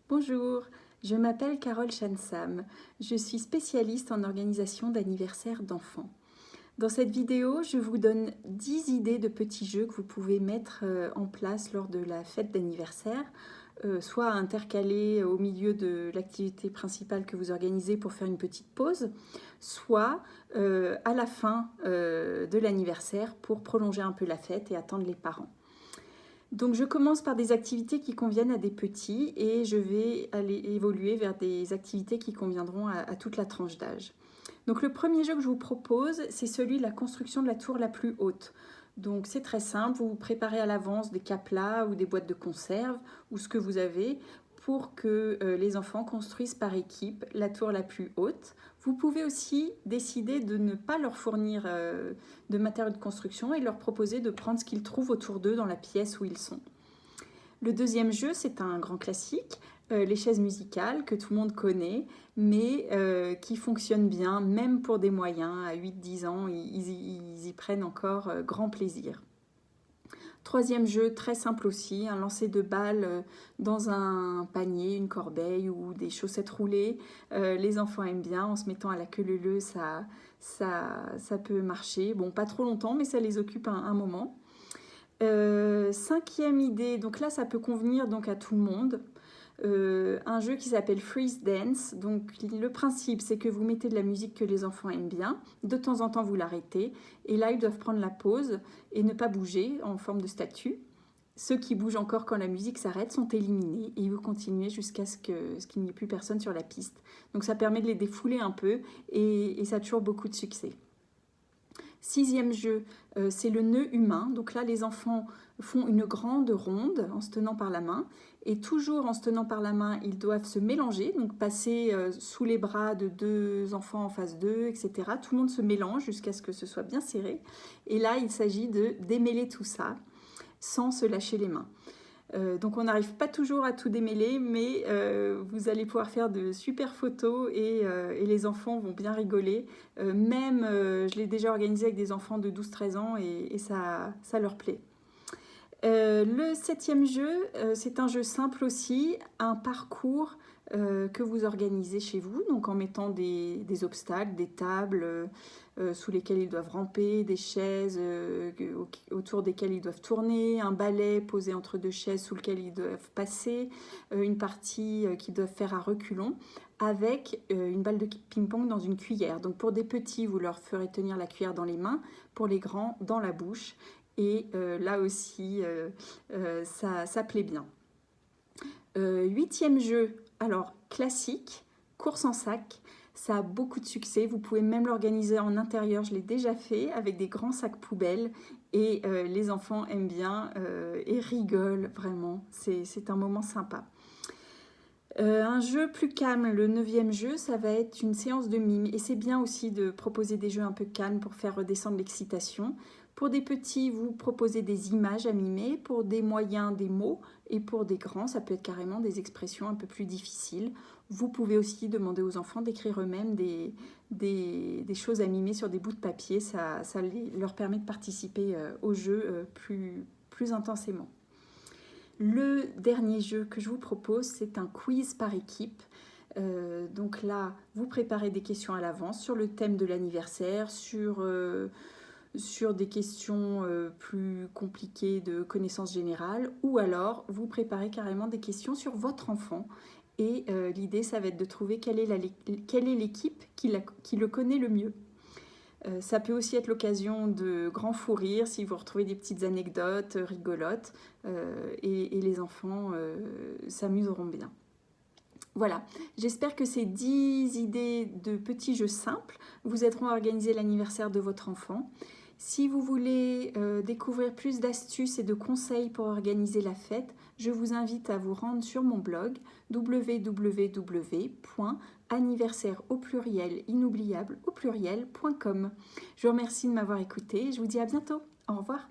Bonjour, je m'appelle Carole Chansam. Je suis spécialiste en organisation d'anniversaires d'enfants. Dans cette vidéo, je vous donne 10 idées de petits jeux que vous pouvez mettre en place lors de la fête d'anniversaire, soit intercalés au milieu de l'activité principale que vous organisez pour faire une petite pause, soit à la fin de l'anniversaire pour prolonger un peu la fête et attendre les parents. Donc je commence par des activités qui conviennent à des petits et je vais aller évoluer vers des activités qui conviendront à toute la tranche d'âge. Donc le premier jeu que je vous propose, c'est celui de la construction de la tour la plus haute. Donc c'est très simple, vous vous préparez à l'avance des caplas ou des boîtes de conserve ou ce que vous avez pour que les enfants construisent par équipe la tour la plus haute. Vous pouvez aussi décider de ne pas leur fournir de matériaux de construction et leur proposer de prendre ce qu'ils trouvent autour d'eux dans la pièce où ils sont. Le deuxième jeu, c'est un grand classique, les chaises musicales que tout le monde connaît, mais qui fonctionnent bien, même pour des moyens. À 8-10 ans, ils y prennent encore grand plaisir. Troisième jeu, très simple aussi, un lancer de balles dans un panier, une corbeille ou des chaussettes roulées. Les enfants aiment bien, en se mettant à la queue leu-leu, ça peut marcher. Bon, pas trop longtemps, mais ça les occupe un moment. Cinquième idée, donc là ça peut convenir donc à tout le monde. Un jeu qui s'appelle Freeze Dance. Donc le principe c'est que vous mettez de la musique que les enfants aiment bien, de temps en temps vous l'arrêtez et là ils doivent prendre la pause et ne pas bouger en forme de statue. Ceux qui bougent encore quand la musique s'arrête sont éliminés et vous continuez jusqu'à ce qu'il n'y ait plus personne sur la piste. Donc ça permet de les défouler un peu et ça a toujours beaucoup de succès. Sixième jeu, c'est le nœud humain. Donc là, les enfants font une grande ronde en se tenant par la main. Et toujours en se tenant par la main, ils doivent se mélanger, donc passer sous les bras de deux enfants en face d'eux, etc. Tout le monde se mélange jusqu'à ce que ce soit bien serré. Et là, il s'agit de démêler tout ça sans se lâcher les mains. Donc on n'arrive pas toujours à tout démêler, mais vous allez pouvoir faire de super photos et les enfants vont bien rigoler. Je l'ai déjà organisé avec des enfants de 12-13 ans et ça leur plaît. Le septième jeu, c'est un jeu simple aussi, un parcours que vous organisez chez vous, donc en mettant des obstacles, des tables sous lesquelles ils doivent ramper, des chaises autour desquelles ils doivent tourner, un balai posé entre deux chaises sous lequel ils doivent passer, une partie qu'ils doivent faire à reculons, avec une balle de ping-pong dans une cuillère. Donc pour des petits, vous leur ferez tenir la cuillère dans les mains, pour les grands, dans la bouche. Et là aussi, ça plaît bien. Huitième jeu, alors classique, course en sac. Ça a beaucoup de succès. Vous pouvez même l'organiser en intérieur. Je l'ai déjà fait avec des grands sacs poubelles. Et les enfants aiment bien et rigolent vraiment. C'est un moment sympa. Un jeu plus calme, le neuvième jeu, ça va être une séance de mime. Et c'est bien aussi de proposer des jeux un peu calmes pour faire redescendre l'excitation. Pour des petits, vous proposez des images à mimer. Pour des moyens, des mots. Et pour des grands, ça peut être carrément des expressions un peu plus difficiles. Vous pouvez aussi demander aux enfants d'écrire eux-mêmes des choses à mimer sur des bouts de papier. Ça leur permet de participer au jeu plus intensément. Le dernier jeu que je vous propose, c'est un quiz par équipe. Donc là, vous préparez des questions à l'avance sur le thème de l'anniversaire, sur des questions plus compliquées de connaissances générales, ou alors vous préparez carrément des questions sur votre enfant. Et l'idée, ça va être de trouver quelle est l'équipe qui le connaît le mieux. Ça peut aussi être l'occasion de grands fous rires si vous retrouvez des petites anecdotes rigolotes et les enfants s'amuseront bien. Voilà, j'espère que ces 10 idées de petits jeux simples vous aideront à organiser l'anniversaire de votre enfant. Si vous voulez découvrir plus d'astuces et de conseils pour organiser la fête, je vous invite à vous rendre sur mon blog www.anniversaire.com. Je vous remercie de m'avoir écouté et je vous dis à bientôt. Au revoir.